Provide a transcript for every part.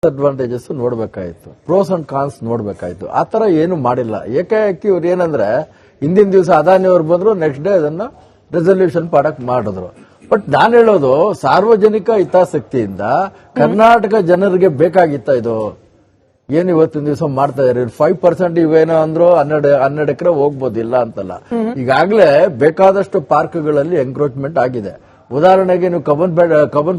Advantages ನೋಡ್ಬೇಕಾಯ್ತು, pros and ಕಾನ್ಸ್ ನೋಡ್ಬೇಕಾಯ್ತು. ಆತರ ಏನು ಮಾಡಿಲ್ಲ. ಏಕಾಏಕಿ ಇವ್ರು ಏನಂದ್ರೆ ಹಿಂದಿನ ದಿವಸ ಅದಾನಿ ಅವ್ರು ಬಂದ್ರು, ನೆಕ್ಸ್ಟ್ ಡೇ ಅದನ್ನ ರೆಸಲ್ಯೂಷನ್ ಮಾಡಿದ್ರು. ಬಟ್ ನಾನು ಹೇಳೋದು ಸಾರ್ವಜನಿಕ ಹಿತಾಸಕ್ತಿಯಿಂದ ಕರ್ನಾಟಕ ಜನರಿಗೆ ಬೇಕಾಗಿತ್ತ ಇದು? ಏನು ಇವತ್ತಿನ ದಿವಸ ಮಾಡ್ತಾ ಇದಾರೆ? 5% ಇವೇನೋ ಅಂದ್ರು 12 ಎಕರೆ ಹೋಗ್ಬೋದಿಲ್ಲ ಅಂತಲ್ಲ. ಈಗಾಗಲೇ ಬೇಕಾದಷ್ಟು ಪಾರ್ಕ್ಗಳಲ್ಲಿ ಎಂಕ್ರೋಚ್ಮೆಂಟ್ ಆಗಿದೆ. ಉದಾಹರಣೆಗೆ ನೀವು ಕಬ್ಬನ್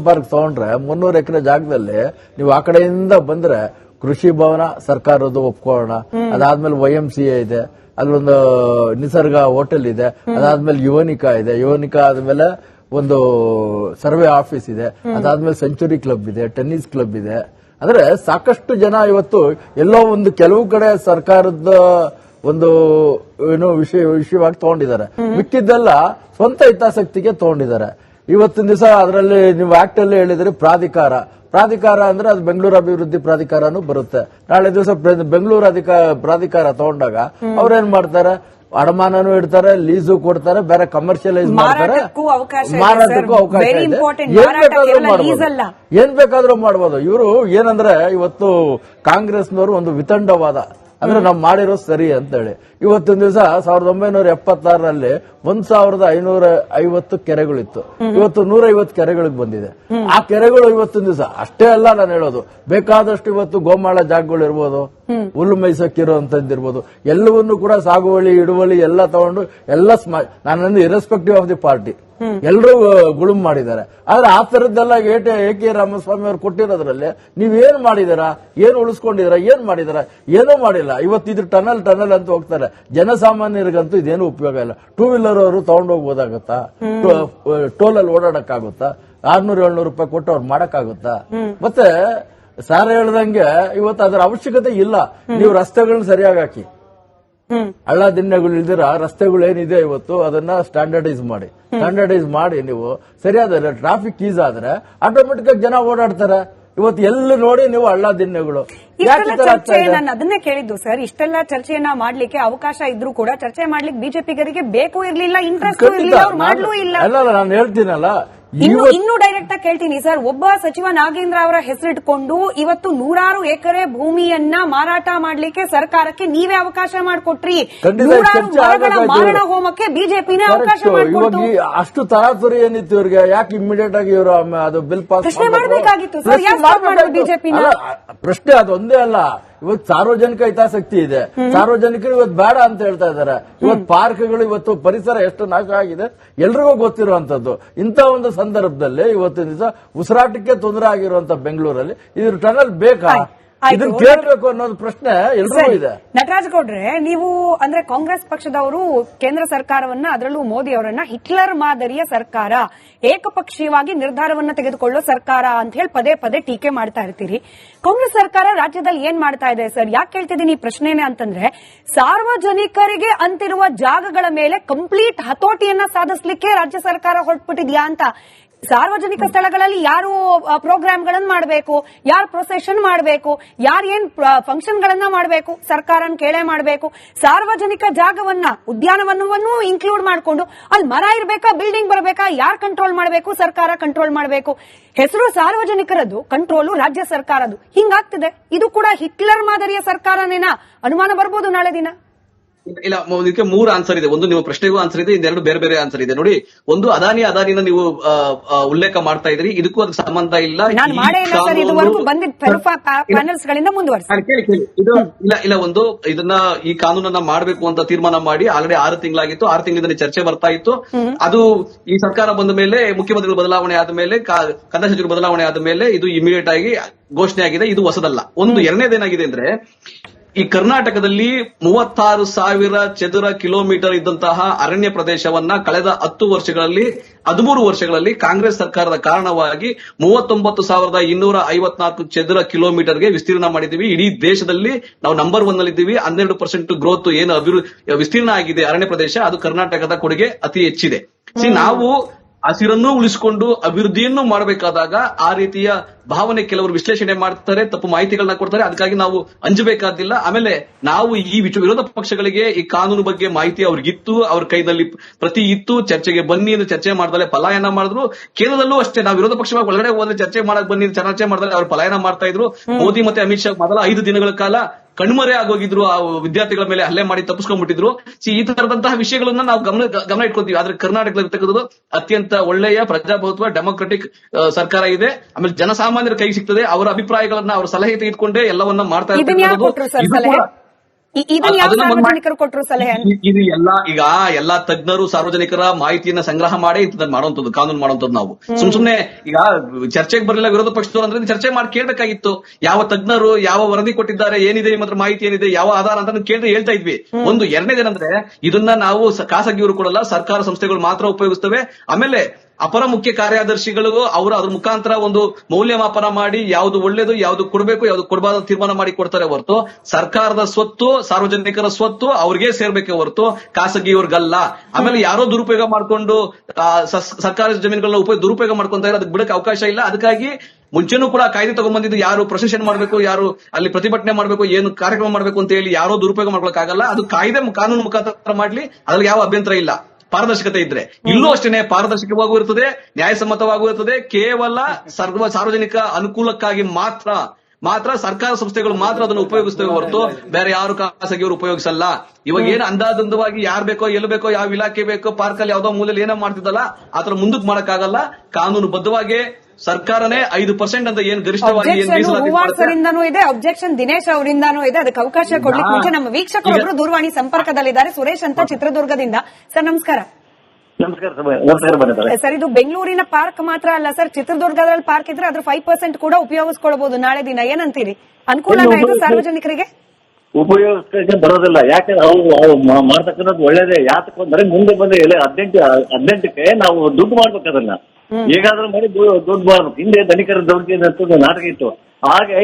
ಪಾರ್ಕ್ ತಗೊಂಡ್ರೆ 300 ಎಕರೆ ಜಾಗದಲ್ಲಿ ನೀವು ಆ ಕಡೆಯಿಂದ ಬಂದ್ರೆ ಕೃಷಿ ಭವನ ಸರ್ಕಾರದ್ದು ಒಪ್ಕೊಳ್ಳೋಣ, ಅದಾದ್ಮೇಲೆ YMCA ಇದೆ, ಅಲ್ಲೊಂದು ನಿಸರ್ಗ ಹೋಟೆಲ್ ಇದೆ, ಅದಾದ್ಮೇಲೆ ಯುವನಿಕಾ ಇದೆ, ಯುವನಿಕಾ ಆದ್ಮೇಲೆ ಒಂದು ಸರ್ವೆ ಆಫೀಸ್ ಇದೆ, ಅದಾದ್ಮೇಲೆ ಸೆಂಚುರಿ ಕ್ಲಬ್ ಇದೆ, ಟೆನ್ನಿಸ್ ಕ್ಲಬ್ ಇದೆ. ಅಂದ್ರೆ ಸಾಕಷ್ಟು ಜನ ಇವತ್ತು ಎಲ್ಲೋ ಒಂದು ಕೆಲವು ಕಡೆ ಸರ್ಕಾರದ ಒಂದು ಏನೋ ವಿಷಯವಾಗಿ ತಗೊಂಡಿದ್ದಾರೆ, ಮಿಕ್ಕಿದ್ದೆಲ್ಲ ಸ್ವಂತ ಹಿತಾಸಕ್ತಿಗೆ ತಗೊಂಡಿದ್ದಾರೆ. ಇವತ್ತಿನ ದಿವಸ ಅದರಲ್ಲಿ ನೀವು ಆಕ್ಟ್ ಅಲ್ಲಿ ಹೇಳಿದ್ರೆ ಪ್ರಾಧಿಕಾರ ಅಂದ್ರೆ ಅದು ಬೆಂಗಳೂರು ಅಭಿವೃದ್ಧಿ ಪ್ರಾಧಿಕಾರನೂ ಬರುತ್ತೆ. ನಾಳೆ ದಿವಸ ಬೆಂಗಳೂರು ಪ್ರಾಧಿಕಾರ ತಗೊಂಡಾಗ ಅವ್ರೇನ್ ಮಾಡ್ತಾರೆ? ಅಡಮಾನನೂ ಇಡ್ತಾರೆ, ಲೀಸು ಕೊಡ್ತಾರೆ, ಬೇರೆ ಕಮರ್ಷಿಯಲೈಸ್ ಮಾಡ್ತಾರೆ, ಮಾರಾಟಕ್ಕೂ ಅವಕಾಶ ಇದೆ. ಏನ್ ಬೇಕಾದ್ರೂ ಮಾಡಬಹುದು. ಇವರು ಏನಂದ್ರೆ ಇವತ್ತು ಕಾಂಗ್ರೆಸ್ನವರು ಒಂದು ವಿತಂಡವಾದ ಅಂದ್ರೆ ನಾವು ಮಾಡಿರೋ ಸರಿ ಅಂತ ಹೇಳಿ ಇವತ್ತಿನ ದಿವಸ 1976ರಲ್ಲಿ 1550 ಕೆರೆಗಳಿತ್ತು, ಇವತ್ತು 150 ಕೆರೆಗಳಿಗೆ ಬಂದಿದೆ. ಆ ಕೆರೆಗಳು ಇವತ್ತಿನ ದಿವಸ ಅಷ್ಟೇ ಅಲ್ಲ, ನಾನು ಹೇಳೋದು ಬೇಕಾದಷ್ಟು ಇವತ್ತು ಗೋಮಾಳ ಜಾಗಗಳು ಇರ್ಬೋದು, ಹುಲ್ಲು ಮೈಸಕ್ಕಿರುವಂತದ್ದಿರ್ಬೋದು, ಎಲ್ಲವನ್ನೂ ಕೂಡ ಸಾಗುವಳಿ ಹಿಡುವಳಿ ಎಲ್ಲ ತಗೊಂಡು ಎಲ್ಲ ನಾನು ಇರೆಸ್ಪೆಕ್ಟಿವ್ ಆಫ್ ದಿ ಪಾರ್ಟಿ ಎಲ್ಲರೂ ಗುಳುಂ ಮಾಡಿದ್ದಾರೆ. ಆದ್ರೆ ಆ ತರದ್ದೆಲ್ಲ ಎ.ಕೆ. ರಾಮಸ್ವಾಮಿ ಅವರು ಕೊಟ್ಟಿರೋದ್ರಲ್ಲಿ ನೀವೇನ್ ಮಾಡಿದಾರ? ಏನು ಉಳಿಸ್ಕೊಂಡಿದಾರ? ಏನ್ ಮಾಡಿದಾರ? ಏನೂ ಮಾಡಿಲ್ಲ. ಇವತ್ತು ಇದು ಟನಲ್ ಅಂತ ಹೋಗ್ತಾರೆ. ಜನಸಾಮಾನ್ಯರಿಗಂತೂ ಇದೇನು ಉಪಯೋಗ ಇಲ್ಲ. 2 ವೀಲರ್ ಅವರು ತಗೊಂಡು ಹೋಗ್ಬೋದಾಗತ್ತಾ? ಟೋಲಲ್ಲಿ ಓಡಾಡಕ್ಕಾಗುತ್ತಾ? 600-700 ರೂಪಾಯಿ ಕೊಟ್ಟು ಅವ್ರು ಮಾಡಕ್ಕಾಗುತ್ತಾ? ಮತ್ತೆ ಸಾರ್ ಹೇಳ್ದಂಗೆ ಇವತ್ತು ಅದರ ಅವಶ್ಯಕತೆ ಇಲ್ಲ. ನೀವು ರಸ್ತೆಗಳನ್ನ ಸರಿಯಾಗಿ ಹಾಕಿ, ಹಳ್ಳ ದಿಣ್ಣೆಗಳು ಇಲ್ದಿರ ರಸ್ತೆಗಳು ಏನಿದೆ ಇವತ್ತು ಅದನ್ನ ಸ್ಟ್ಯಾಂಡರ್ಡೈಸ್ ಮಾಡಿ ನೀವು ಸರಿಯಾದ ಟ್ರಾಫಿಕ್ ಈಸ್ ಆದ್ರೆ ಆಟೋಮೆಟಿಕ್ ಆಗಿ ಜನ ಓಡಾಡ್ತಾರೆ. ಇವತ್ತು ಎಲ್ಲಿ ನೋಡಿ ನೀವು ಹಳ್ಳ ದಿಣ್ಣೆಗಳು. ನಾನು ಅದನ್ನೇ ಕೇಳಿದ್ದು ಸರ್, ಇಷ್ಟೆಲ್ಲ ಚರ್ಚೆಯನ್ನ ಮಾಡ್ಲಿಕ್ಕೆ ಅವಕಾಶ ಇದ್ರೂ ಕೂಡ ಚರ್ಚೆ ಮಾಡ್ಲಿಕ್ಕೆ ಬಿಜೆಪಿಗರಿಗೆ ಬೇಕು ಇರ್ಲಿಲ್ಲ, ಇಂಟ್ರೆಸ್ಟ್ ಇರಲಿಲ್ಲ, ಅವ್ರು ಮಾಡ್ಲೂ ಇಲ್ಲ. ಅಲ್ಲ, ನಾನು ಹೇಳ್ತೀನಲ್ಲ, ಇನ್ನು ಡೈರೆಕ್ಟ್ ಆಗಿ ಕೇಳ್ತೀನಿ ಸರ್. ಒಬ್ಬ ಸಚಿವ ನಾಗೇಂದ್ರ ಅವರ ಹೆಸರಿಟ್ಕೊಂಡು ಇವತ್ತು 100 ಎಕರೆ ಭೂಮಿಯನ್ನ ಮಾರಾಟ ಮಾಡ್ಲಿಕ್ಕೆ ಸರ್ಕಾರಕ್ಕೆ ನೀವೇ ಅವಕಾಶ ಮಾಡಿಕೊಟ್ರಿ. 100 ಮರಗಳ ಮಾರಣ ಹೋಮಕ್ಕೆ ಬಿಜೆಪಿನೇ ಅವಕಾಶ ಮಾಡಿಕೊಟ್ಟು. ಅಷ್ಟು ತರಾತುರಿ ಏನಿತ್ತು ಇವ್ರಿಗೆ? ಯಾಕೆ ಇಮಿಡಿಯೇಟ್ ಆಗಿ ಇವರು ಅದು ಬಿಲ್ ಪಾಸ್ ಪ್ರಶ್ನೆ ಮಾಡಬೇಕಾಗಿತ್ತು ಸರ್, ಯಾಕೆ ಬಿಜೆಪಿ? ಪ್ರಶ್ನೆ ಅದೊಂದೇ ಅಲ್ಲ. ಇವತ್ತು ಸಾರ್ವಜನಿಕ ಹಿತಾಸಕ್ತಿ ಇದೆ, ಸಾರ್ವಜನಿಕರು ಇವತ್ತು ಬೇಡ ಅಂತ ಹೇಳ್ತಾ ಇದ್ದಾರೆ. ಇವತ್ತು ಪಾರ್ಕ್ಗಳು, ಇವತ್ತು ಪರಿಸರ ಎಷ್ಟು ನಾಶ ಆಗಿದೆ ಎಲ್ರಿಗೂ ಗೊತ್ತಿರುವಂತದ್ದು. ಇಂಥ ಒಂದು ಸಂದರ್ಭದಲ್ಲಿ ಇವತ್ತಿನ ದಿವಸ ಉಸಿರಾಟಕ್ಕೆ ತೊಂದರೆ ಆಗಿರುವಂತ ಬೆಂಗಳೂರಲ್ಲಿ ಇದ್ರ ಟನಲ್ ಬೇಕಾ? ಇದನ್ನ ಕೇಳಬೇಕು ಅನ್ನೋದು ಪ್ರಶ್ನೆ ಎಲ್ರಿಗೂ ಇದೆ. ನಟರಾಜ್ ಗೌಡ್ರೆ, ನೀವು ಅಂದ್ರೆ ಕಾಂಗ್ರೆಸ್ ಪಕ್ಷದವರು ಕೇಂದ್ರ ಸರ್ಕಾರವನ್ನ, ಅದರಲ್ಲೂ ಮೋದಿ ಅವರನ್ನ ಹಿಟ್ಲರ್ ಮಾದರಿಯ ಸರ್ಕಾರ, ಏಕಪಕ್ಷೀಯವಾಗಿ ನಿರ್ಧಾರವನ್ನ ತೆಗೆದುಕೊಳ್ಳೋ ಸರ್ಕಾರ ಅಂತ ಹೇಳಿ ಪದೇ ಟೀಕೆ ಮಾಡ್ತಾ ಇರ್ತೀರಿ. ಕಾಂಗ್ರೆಸ್ ಸರ್ಕಾರ ರಾಜ್ಯದಲ್ಲಿ ಏನ್ ಮಾಡ್ತಾ ಇದೆ ಸರ್? ಯಾಕೆ ಕೇಳ್ತಿದ್ದೀನಿ ಈ ಪ್ರಶ್ನೆನೇ ಅಂತಂದ್ರೆ, ಸಾರ್ವಜನಿಕರಿಗೆ ಅಂತಿರುವ ಜಾಗಗಳ ಮೇಲೆ ಕಂಪ್ಲೀಟ್ ಹತೋಟಿಯನ್ನ ಸಾಧಿಸಲಿಕ್ಕೆ ರಾಜ್ಯ ಸರ್ಕಾರ ಹೊರಟ್ಬಿಟ್ಟಿದ್ಯಾ ಅಂತ. ಸಾರ್ವಜನಿಕ ಸ್ಥಳಗಳಲ್ಲಿ ಯಾರು ಪ್ರೋಗ್ರಾಮ್ಗಳನ್ನು ಮಾಡಬೇಕು, ಯಾರು ಪ್ರೊಸೆಷನ್ ಮಾಡಬೇಕು, ಯಾರು ಏನ್ ಫಂಕ್ಷನ್ ಗಳನ್ನ ಮಾಡಬೇಕು, ಸರ್ಕಾರನ ಕೇಳೇ ಮಾಡಬೇಕು. ಸಾರ್ವಜನಿಕ ಜಾಗವನ್ನ, ಉದ್ಯಾನವನವನ್ನು ಇನ್ಕ್ಲೂಡ್ ಮಾಡಿಕೊಂಡು ಅಲ್ಲಿ ಮರ ಇರಬೇಕಾ, ಬಿಲ್ಡಿಂಗ್ ಬರಬೇಕಾ, ಯಾರು ಕಂಟ್ರೋಲ್ ಮಾಡಬೇಕು? ಸರ್ಕಾರ ಕಂಟ್ರೋಲ್ ಮಾಡಬೇಕು. ಹೆಸರು ಸಾರ್ವಜನಿಕರದ್ದು, ಕಂಟ್ರೋಲು ರಾಜ್ಯ ಸರ್ಕಾರದ್ದು. ಹಿಂಗಾಗ್ತಿದೆ. ಇದು ಕೂಡ ಹಿಟ್ಲರ್ ಮಾದರಿಯ ಸರ್ಕಾರನೇನಾ? ಅನುಮಾನ ಬರ್ಬೋದು ನಾಳೆ ದಿನ. ಇಲ್ಲ, ಇದಕ್ಕೆ 3 ಆನ್ಸರ್ ಇದೆ. ಒಂದು ನಿಮ್ಮ ಪ್ರಶ್ನೆಗೂ ಆನ್ಸರ್ ಇದೆ, ಇನ್ನೆರಡು ಬೇರೆ ಆನ್ಸರ್ ಇದೆ. ನೋಡಿ, ಒಂದು ಅದಾನಿನ ನೀವು ಉಲ್ಲೇಖ ಮಾಡ್ತಾ ಇದ್ರಿ, ಇದಕ್ಕೂ ಅದಕ್ಕೆ ಸಂಬಂಧ ಇಲ್ಲ. ಇಲ್ಲ, ಒಂದು ಇದನ್ನ ಈ ಕಾನೂನನ್ನ ಮಾಡಬೇಕು ಅಂತ ತೀರ್ಮಾನ ಮಾಡಿ ಆಲ್ರೆಡಿ 6 ತಿಂಗಳಾಗಿತ್ತು. 6 ತಿಂಗಳಿಂದ ಚರ್ಚೆ ಬರ್ತಾ ಇತ್ತು. ಅದು ಈ ಸರ್ಕಾರ ಬಂದ ಮೇಲೆ, ಮುಖ್ಯಮಂತ್ರಿಗಳು ಬದಲಾವಣೆ ಆದ ಮೇಲೆ, ಕಂದಾಯ ಸಚಿವರು ಬದಲಾವಣೆ ಆದ ಮೇಲೆ ಇದು ಇಮಿಡಿಯೇಟ್ ಆಗಿ ಘೋಷಣೆ ಆಗಿದೆ. ಇದು ಹೊಸದಲ್ಲ. ಒಂದು ಎರಡನೇದೇನಾಗಿದೆ ಅಂದ್ರೆ, ಈ ಕರ್ನಾಟಕದಲ್ಲಿ 36,000 ಚದುರ ಕಿಲೋಮೀಟರ್ ಇದ್ದಂತಹ ಅರಣ್ಯ ಪ್ರದೇಶವನ್ನ ಕಳೆದ 13 ವರ್ಷಗಳಲ್ಲಿ ಕಾಂಗ್ರೆಸ್ ಸರ್ಕಾರದ ಕಾರಣವಾಗಿ 39,254 ಚದುರ ಕಿಲೋಮೀಟರ್ಗೆ ವಿಸ್ತೀರ್ಣ ಮಾಡಿದ್ದೀವಿ. ಇಡೀ ದೇಶದಲ್ಲಿ ನಾವು ನಂಬರ್ 1 ನಲ್ಲಿದ್ದೀವಿ. 12% ಗ್ರೋತ್ ಏನು ವಿಸ್ತೀರ್ಣ ಆಗಿದೆ ಅರಣ್ಯ ಪ್ರದೇಶ, ಅದು ಕರ್ನಾಟಕದ ಕೊಡುಗೆ ಅತಿ ಹೆಚ್ಚಿದೆ. ನಾವು ಹಸಿರನ್ನು ಉಳಿಸಿಕೊಂಡು ಅಭಿವೃದ್ಧಿಯನ್ನು ಮಾಡಬೇಕಾದಾಗ ಆ ರೀತಿಯ ಭಾವನೆ ಕೆಲವರು ವಿಶ್ಲೇಷಣೆ ಮಾಡ್ತಾರೆ, ತಪ್ಪು ಮಾಹಿತಿಗಳನ್ನ ಕೊಡ್ತಾರೆ. ಅದಕ್ಕಾಗಿ ನಾವು ಅಂಜಬೇಕಾದಿಲ್ಲ. ಆಮೇಲೆ ನಾವು ಈ ವಿರೋಧ ಪಕ್ಷಗಳಿಗೆ ಈ ಕಾನೂನು ಬಗ್ಗೆ ಮಾಹಿತಿ ಅವ್ರಿಗಿತ್ತು, ಅವ್ರ ಕೈನಲ್ಲಿ ಪ್ರತಿ ಇತ್ತು, ಚರ್ಚೆಗೆ ಬನ್ನಿ ಎಂದು ಚರ್ಚೆ ಮಾಡ್ದಲೆ ಪಲಾಯನ ಮಾಡಿದ್ರು. ಕೇಂದ್ರದಲ್ಲೂ ಅಷ್ಟೇ, ನಾವು ವಿರೋಧ ಪಕ್ಷ ಒಳಗಡೆ ಹೋದ್ರೆ ಚರ್ಚೆ ಮಾಡಕ್ ಬನ್ನಿ ಚರ್ಚೆ ಮಾಡ್ದಲೆ ಅವ್ರು ಪಲಾಯನ ಮಾಡ್ತಾ ಇದ್ರು. ಮೋದಿ ಮತ್ತೆ ಅಮಿತ್ ಶಾ ಮೊದಲ 5 ದಿನಗಳ ಕಾಲ ಕಣ್ಮರೆ ಆಗೋಗಿದ್ರು, ಆ ವಿದ್ಯಾರ್ಥಿಗಳ ಮೇಲೆ ಹಲ್ಲೆ ಮಾಡಿ ತಪ್ಪಿಸ್ಕೊಂಡ್ಬಿಟ್ಟಿದ್ರು. ಈ ತರದಂತಹ ವಿಷಯಗಳನ್ನ ನಾವು ಗಮನ ಇಟ್ಕೊತೀವಿ. ಆದ್ರೆ ಕರ್ನಾಟಕದಲ್ಲಿ ಇರ್ತಕ್ಕಂಥದ್ದು ಅತ್ಯಂತ ಒಳ್ಳೆಯ ಪ್ರಜಾಪ್ರಭುತ್ವ ಡೆಮೊಕ್ರೆಟಿಕ್ ಸರ್ಕಾರ ಇದೆ. ಆಮೇಲೆ ಜನಸಾಮಾನ್ಯರ ಕೈ ಸಿಗ್ತದೆ. ಅವರ ಅಭಿಪ್ರಾಯಗಳನ್ನ ಅವರ ಸಲಹೆ ತೆಗೆದುಕೊಂಡೇ ಎಲ್ಲವನ್ನ ಮಾಡ್ತಾ ಇರ್ತಕ್ಕಂಥದ್ದು. ಇದನ್ನ ಯಾವ ಸಾರ್ವಜನಿಕರು ಕೊಟ್ಟರು ಸಲಹೆ? ಇದು ಎಲ್ಲಾ ತಜ್ಞರು ಸಾರ್ವಜನಿಕರ ಮಾಹಿತಿಯನ್ನ ಸಂಗ್ರಹ ಮಾಡಿ ಇಂಥದನ್ನ ಮಾಡುವಂತದ್ದು, ಕಾನೂನು ಮಾಡುವಂತದ್ದು. ನಾವು ಸುಮ್ನೆ ಈಗ ಚರ್ಚೆಗೆ ಬರಲಿಲ್ಲ ವಿರೋಧ ಪಕ್ಷದವರು ಅಂದ್ರೆ ಚರ್ಚೆ ಮಾಡಿ ಕೇಳಬೇಕಾಗಿತ್ತು. ಯಾವ ತಜ್ಞರು ಯಾವ ವರದಿ ಕೊಟ್ಟಿದ್ದಾರೆ, ಏನಿದೆ ಮಾತ್ರ ಮಾಹಿತಿ ಏನಿದೆ, ಯಾವ ಆಧಾರ ಅಂತ ಕೇಳಿದ್ರೆ ಹೇಳ್ತಾ ಇದ್ವಿ. ಒಂದು. ಎರಡನೇದೇನಂದ್ರೆ ಇದನ್ನ ನಾವು ಖಾಸಗಿಯವರು ಕೊಡಲ್ಲ, ಸರ್ಕಾರ ಸಂಸ್ಥೆಗಳು ಮಾತ್ರ ಉಪಯೋಗಿಸ್ತವೆ. ಆಮೇಲೆ ಅಪರ ಮುಖ್ಯ ಕಾರ್ಯದರ್ಶಿಗಳು ಅವರು ಅದ್ರ ಮುಖಾಂತರ ಒಂದು ಮೌಲ್ಯಮಾಪನ ಮಾಡಿ ಯಾವ್ದು ಒಳ್ಳೇದು, ಯಾವ್ದು ಕೊಡಬೇಕು, ಯಾವ್ದು ಕೊಡಬಾರ್ದು ತೀರ್ಮಾನ ಮಾಡಿ ಕೊಡ್ತಾರೆ ಹೊರತು ಸರ್ಕಾರದ ಸ್ವತ್ತು, ಸಾರ್ವಜನಿಕರ ಸ್ವತ್ತು ಅವ್ರಿಗೆ ಸೇರ್ಬೇಕೆ ಹೊರತು ಖಾಸಗಿಯವ್ರಿಗಲ್ಲ. ಆಮೇಲೆ ಯಾರೋ ದುರುಪಯೋಗ ಮಾಡ್ಕೊಂಡು ಸರ್ಕಾರಿ ಜಮೀನುಗಳನ್ನ ದುರುಪಯೋಗ ಮಾಡ್ಕೊಂತಾರೆ, ಅದಕ್ಕೆ ಬಿಡಕ್ಕೆ ಅವಕಾಶ ಇಲ್ಲ. ಅದಕ್ಕಾಗಿ ಮುಂಚೆನೂ ಕೂಡ ಕಾಯ್ದೆ ತಗೊಂಡ್ಬಂದಿದ್ದು ಯಾರು ಪ್ರೊಸೆಷನ್ ಮಾಡಬೇಕು, ಯಾರು ಅಲ್ಲಿ ಪ್ರತಿಭಟನೆ ಮಾಡಬೇಕು, ಏನು ಕಾರ್ಯಕ್ರಮ ಮಾಡಬೇಕು ಅಂತ ಹೇಳಿ ಯಾರೋ ದುರುಪಯೋಗ ಮಾಡ್ಕೊಳಕ್ಕಾಗಲ್ಲ. ಅದು ಕಾನೂನು ಮುಖಾಂತರ ಮಾಡ್ಲಿ, ಅದ್ರಲ್ಲಿ ಯಾವ ಅಭ್ಯಂತರ ಇಲ್ಲ, ಪಾರದರ್ಶಕತೆ ಇದ್ರೆ. ಇಲ್ಲೂ ಅಷ್ಟೇನೆ ಪಾರದರ್ಶಕವಾಗೂ ಇರ್ತದೆ, ನ್ಯಾಯಸಮ್ಮತವಾಗೂ ಇರ್ತದೆ. ಕೇವಲ ಸಾರ್ವಜನಿಕ ಅನುಕೂಲಕ್ಕಾಗಿ ಮಾತ್ರ ಸರ್ಕಾರ ಸಂಸ್ಥೆಗಳು ಮಾತ್ರ ಅದನ್ನು ಉಪಯೋಗಿಸ್ತೇವೆ ಹೊರತು ಬೇರೆ ಯಾರು ಖಾಸಗಿಯವರು ಉಪಯೋಗಿಸಲ್ಲ. ಇವಾಗ ಏನು ಅಂದಾಜವಾಗಿ ಯಾರು ಬೇಕೋ, ಎಲ್ಲಿ ಬೇಕೋ, ಯಾವ ಇಲಾಖೆ ಬೇಕೋ, ಪಾರ್ಕಲ್ಲಿ ಯಾವ್ದೋ ಮೂಲೆಯಲ್ಲಿ ಏನೋ ಮಾಡ್ತಿದ್ದಲ್ಲ, ಆತರ ಮುಂದಕ್ಕೆ ಮಾಡಕ್ಕಾಗಲ್ಲ. ಕಾನೂನು ಬದ್ಧವಾಗಿ ಸರ್ಕಾರನೇ 5% ಅಂತ ಏನ್ ಗರಿಷ್ಠವಾಗಿ ಹೂವಾಡ್ಸರಿಂದನೂ ಇದೆ, ಅಬ್ಜೆಕ್ಷನ್ ದಿನೇಶ್ ಅವರಿಂದಾನೂ ಇದೆ. ಅದಕ್ಕೆ ಅವಕಾಶ ಕೊಡ್ಲಿಕ್ಕೆ ಮುಂಚೆ ನಮ್ಮ ವೀಕ್ಷಕರೊಬ್ರು ದೂರವಾಣಿ ಸಂಪರ್ಕದಲ್ಲಿದ್ದಾರೆ. ಸುರೇಶ್ ಅಂತ ಚಿತ್ರದುರ್ಗದಿಂದ. ಸರ್ ನಮಸ್ಕಾರ. ನಮಸ್ಕಾರ ಸರ್, ಇದು ಬೆಂಗಳೂರಿನ ಪಾರ್ಕ್ ಮಾತ್ರ ಅಲ್ಲ ಸರ್, ಚಿತ್ರದುರ್ಗದಲ್ಲಿ ಪಾರ್ಕ್ ಇದ್ರೆ ಅದ್ರ 5% ಕೂಡ ಉಪಯೋಗಿಸ್ಕೊಳ್ಬಹುದು ನಾಳೆ ದಿನ. ಏನಂತೀರಿ? ಅನುಕೂಲ ಇದು ಸಾರ್ವಜನಿಕರಿಗೆ? ಉಪಯೋಗಿಸಕ್ಕೆ ಬರೋದಿಲ್ಲ. ಯಾಕಂದ್ರೆ ಅವ್ರು ಮಾಡ್ತಕ್ಕಂಥದ್ದು ಒಳ್ಳೇದೇ. ಯಾತಕ್ಕಂದ್ರೆ ಮುಂದೆ ಬಂದ್ರೆ 18ಕ್ಕೆ ನಾವು ದುಡ್ಡು ಮಾಡ್ಬೇಕು. ಅದನ್ನ ಹೇಗಾದ್ರೂ ಮಾಡಿ ದುಡ್ಡು ಮಾಡ್ಬೇಕು. ಹಿಂದೆ ಧನಿಕರ ದೌರ್ಜನ್ಯ ಅಂತ ನಾಟಕ ಇತ್ತು. ಹಾಗೆ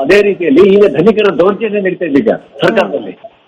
ಅದೇ ರೀತಿಯಲ್ಲಿ ಈಗ ಧನಿಕರ ದೌರ್ಜನ್ಯ ನಡೀತಾ ಇದೆ ಈಗ ಸರ್ಕಾರದಲ್ಲಿ.